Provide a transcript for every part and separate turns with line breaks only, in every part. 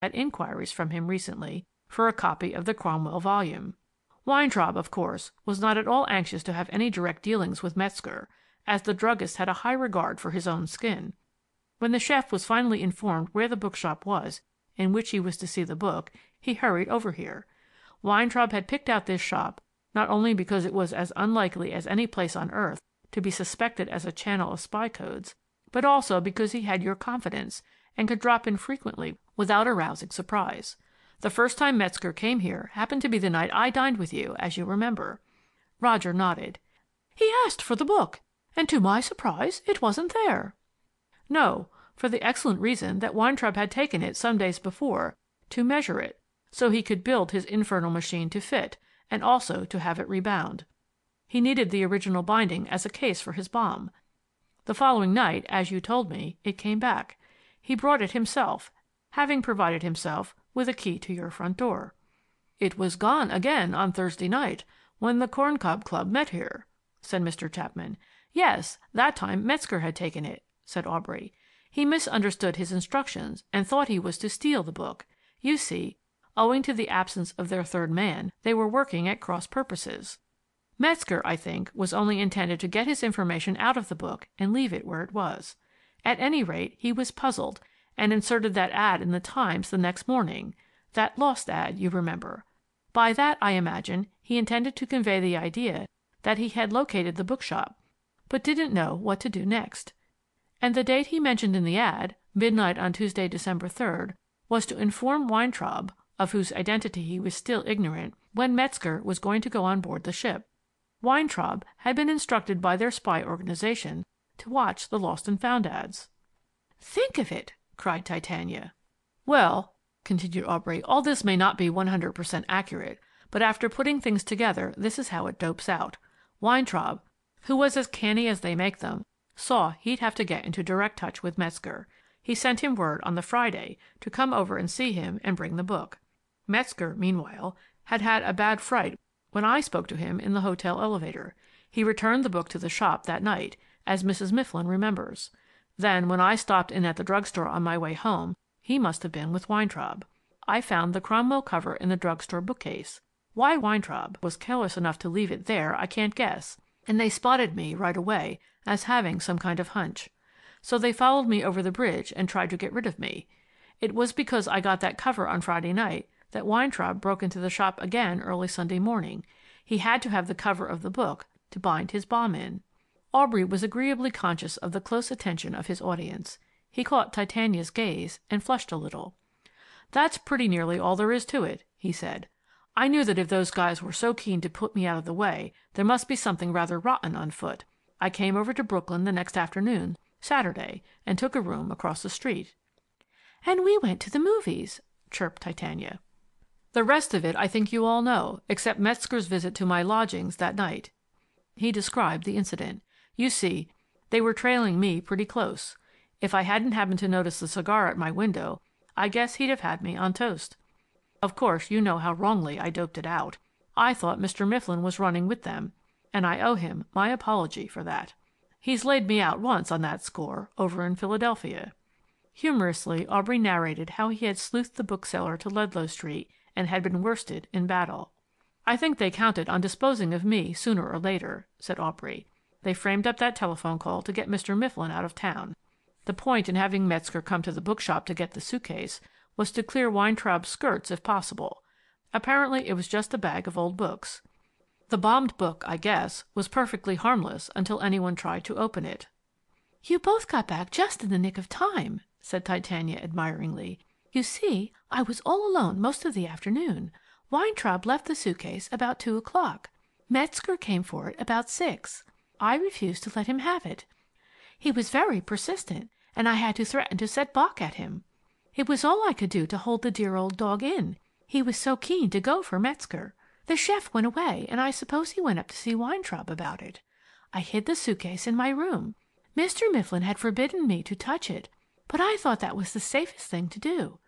had inquiries from him recently for a copy of the Cromwell volume. Weintraub, of course, was not at all anxious to have any direct dealings with Metzger, as the druggist had a high regard for his own skin. When the chef was finally informed where the bookshop was in which he was to see the book, he hurried over here. Weintraub had picked out this shop not only because it was as unlikely as any place on earth to be suspected as a channel of spy codes, but also because he had your confidence and could drop in frequently without arousing surprise. The first time Metzger came here happened to be the night I dined with you, as you remember. Roger nodded. He asked for the book, and to my surprise it wasn't there. No, for the excellent reason that Weintraub had taken it some days before to measure it, so he could build his infernal machine to fit, and also to have it rebound. He needed the original binding as a case for his bomb. The following night, as you told me, it came back. He brought it himself, having provided himself with a key to your front door. It was gone again on Thursday night, when the Corncob Club met here, said Mr. Chapman. Yes, that time Metzger had taken it, said Aubrey. He misunderstood his instructions and thought he was to steal the book. You see, owing to the absence of their third man, they were working at cross purposes. Metzger, I think, was only intended to get his information out of the book and leave it where it was. At any rate, he was puzzled, and inserted that ad in the Times the next morning, that lost ad, you remember. By that, I imagine, he intended to convey the idea that he had located the bookshop, but didn't know what to do next. And the date he mentioned in the ad, midnight on Tuesday, December 3rd, was to inform Weintraub, of whose identity he was still ignorant, when Metzger was going to go on board the ship. Weintraub had been instructed by their spy organization to watch the lost and found ads. Think of it! Cried Titania. Well, continued Aubrey, all this may not be 100% accurate, but after putting things together, this is how it dopes out. Weintraub, who was as canny as they make them, saw he'd have to get into direct touch with Metzger. He sent him word on the Friday to come over and see him and bring the book. Metzger, meanwhile, had had a bad fright when I spoke to him in the hotel elevator. He returned the book to the shop that night, as Mrs. Mifflin remembers. Then, when I stopped in at the drugstore on my way home, he must have been with Weintraub. I found the Cromwell cover in the drugstore bookcase. Why Weintraub was careless enough to leave it there I can't guess, and they spotted me right away as having some kind of hunch. So they followed me over the bridge and tried to get rid of me. It was because I got that cover on Friday night that Weintraub broke into the shop again early Sunday morning. He had to have the cover of the book to bind his bomb in. Aubrey was agreeably conscious of the close attention of his audience. He caught Titania's gaze and flushed a little. That's pretty nearly all there is to it, he said. I knew that if those guys were so keen to put me out of the way, there must be something rather rotten on foot. I came over to Brooklyn the next afternoon, Saturday, and took a room across the street. And we went to the movies, chirped Titania. The rest of it I think you all know, except Metzger's visit to my lodgings that night. He described the incident. You see, they were trailing me pretty close. If I hadn't happened to notice the cigar at my window, I guess he'd have had me on toast. Of course, you know how wrongly I doped it out. I thought Mr. Mifflin was running with them, and I owe him my apology for that. He's laid me out once on that score, over in Philadelphia. Humorously, Aubrey narrated how he had sleuthed the bookseller to Ludlow Street and had been worsted in battle. I think they counted on disposing of me sooner or later, said Aubrey. They framed up that telephone call to get Mr. Mifflin out of town. The point in having Metzger come to the bookshop to get the suitcase was to clear Weintraub's skirts if possible. Apparently it was just a bag of old books. The bombed book, I guess, was perfectly harmless until anyone tried to open it. You both got back just in the nick of time, said Titania admiringly. You see, I was all alone most of the afternoon. Weintraub left the suitcase about 2 o'clock. Metzger came for it about 6. I refused to let him have it. He was very persistent, and I had to threaten to set Bach at him. It was all I could do to hold the dear old dog in. He was so keen to go for Metzger. The chef went away, and I suppose he went up to see Weintraub about it. I hid the suitcase in my room. Mr. Mifflin had forbidden me to touch it, but I thought that was the safest thing to do.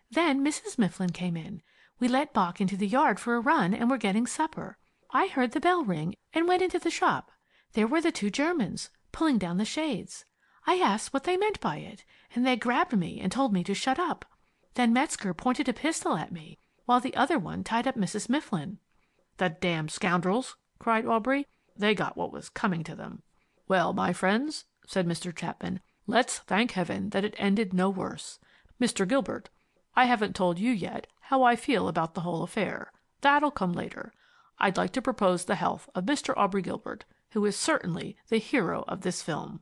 Then Mrs. Mifflin came in. We let Bach into the yard for a run and were getting supper. I heard the bell ring and went into the shop. There were the 2 Germans, pulling down the shades. I asked what they meant by it, and they grabbed me and told me to shut up. Then Metzger pointed a pistol at me, while the other one tied up Mrs. Mifflin." "The damned scoundrels!" cried Aubrey. "They got what was coming to them." "Well, my friends," said Mr. Chapman, "let's thank heaven that it ended no worse. Mr. Gilbert, I haven't told you yet how I feel about the whole affair. That'll come later. I'd like to propose the health of Mr. Aubrey Gilbert, who is certainly the hero of this film."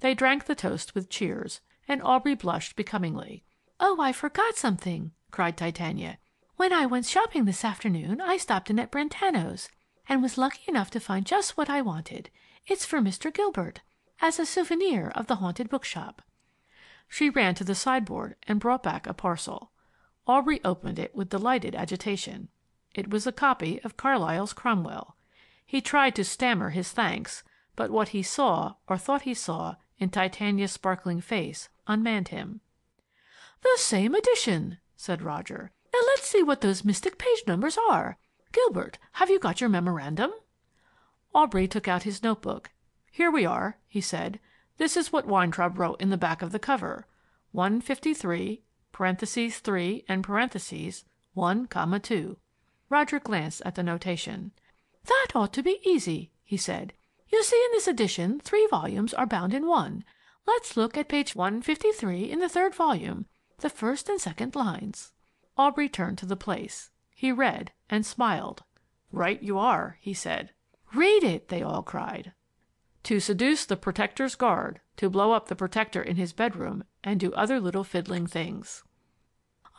They drank the toast with cheers, and Aubrey blushed becomingly. "Oh, I forgot something," cried Titania. "When I went shopping this afternoon, I stopped in at Brentano's, and was lucky enough to find just what I wanted. It's for Mr. Gilbert, as a souvenir of the haunted bookshop." She ran to the sideboard and brought back a parcel. Aubrey opened it with delighted agitation. It was a copy of Carlyle's Cromwell. He tried to stammer his thanks, but what he saw, or thought he saw, in Titania's sparkling face unmanned him. "The same edition," said Roger. "Now let's see what those mystic page numbers are. Gilbert, have you got your memorandum?" Aubrey took out his notebook. "Here we are," he said. "This is what Weintraub wrote in the back of the cover. 153, parentheses 3 and parentheses 1, 2. Roger glanced at the notation. "That ought to be easy," he said. "You see in this edition 3 volumes are bound in 1. Let's look at page 153 in the 3rd volume, the first and second lines." Aubrey turned to the place. He read and smiled. "Right you are," he said. "Read it!" they all cried. "To seduce the protector's guard, to blow up the protector in his bedroom, and do other little fiddling things."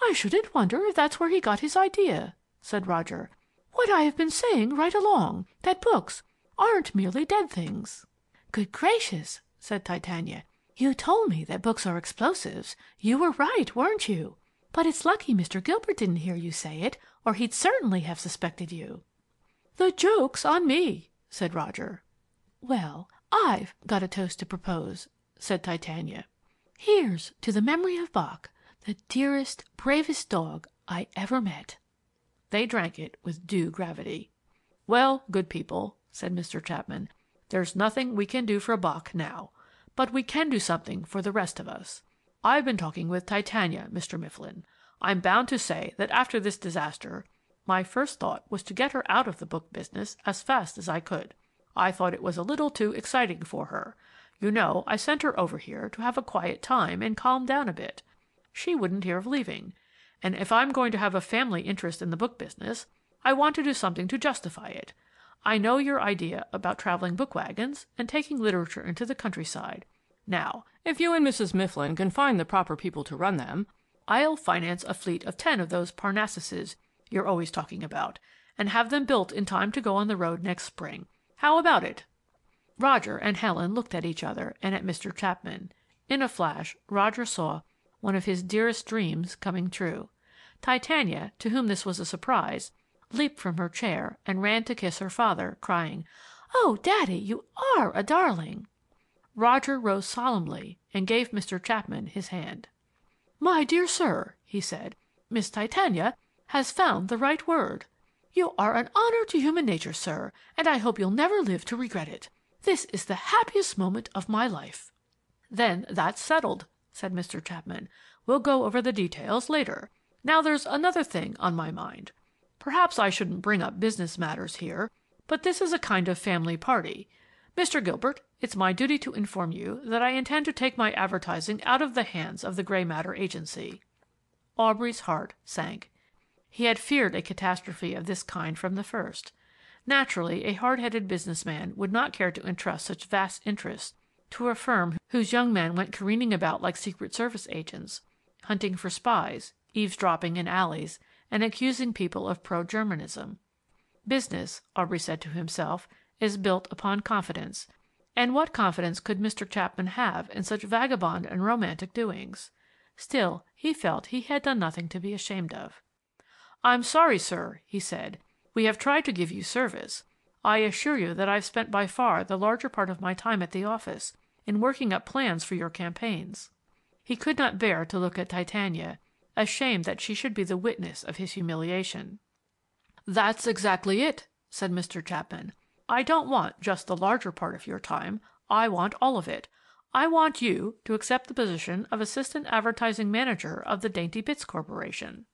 "I shouldn't wonder if that's where he got his idea," said Roger. "What I have been saying right along, that books aren't merely dead things." "Good gracious," said Titania. "You told me that books are explosives. You were right, weren't you? But it's lucky Mr. Gilbert didn't hear you say it, or he'd certainly have suspected you." "The joke's on me," said Roger. "Well, I've got a toast to propose," said Titania. "Here's to the memory of Bach, the dearest, bravest dog I ever met." They drank it with due gravity. "Well, good people," said Mr. Chapman, "there's nothing we can do for Bach now, but we can do something for the rest of us. I've been talking with Titania, Mr. Mifflin. I'm bound to say that after this disaster, my first thought was to get her out of the book business as fast as I could. I thought it was a little too exciting for her. You know, I sent her over here to have a quiet time and calm down a bit. She wouldn't hear of leaving. And if I'm going to have a family interest in the book business, I want to do something to justify it. I know your idea about traveling book wagons and taking literature into the countryside. Now, if you and Mrs. Mifflin can find the proper people to run them, I'll finance a fleet of 10 of those Parnassuses you're always talking about, and have them built in time to go on the road next spring. How about it?" Roger and Helen looked at each other and at Mr. Chapman. In a flash, Roger saw one of his dearest dreams coming true. Titania, to whom this was a surprise, leaped from her chair and ran to kiss her father, crying, "Oh, Daddy, you are a darling!" Roger rose solemnly and gave Mr. Chapman his hand. "My dear sir," he said, "Miss Titania has found the right word. You are an honor to human nature, sir, and I hope you'll never live to regret it. This is the happiest moment of my life." "Then that's settled," said Mr. Chapman. "We'll go over the details later. Now there's another thing on my mind. Perhaps I shouldn't bring up business matters here, but this is a kind of family party. Mr. Gilbert, it's my duty to inform you that I intend to take my advertising out of the hands of the Grey Matter Agency." Aubrey's heart sank. He had feared a catastrophe of this kind from the first. Naturally, a hard-headed businessman would not care to entrust such vast interests to a firm whose young men went careening about like Secret Service agents, hunting for spies, eavesdropping in alleys, and accusing people of pro-Germanism. Business, Aubrey said to himself, is built upon confidence, and what confidence could Mr. Chapman have in such vagabond and romantic doings? Still, he felt he had done nothing to be ashamed of. "I'm sorry, sir," he said. "We have tried to give you service. I assure you that I've spent by far the larger part of my time at the office in working up plans for your campaigns." He could not bear to look at Titania, ashamed that she should be the witness of his humiliation. "That's exactly it," said Mr. Chapman. "I don't want just the larger part of your time. I want all of it. I want you to accept the position of Assistant Advertising Manager of the Dainty Bits Corporation."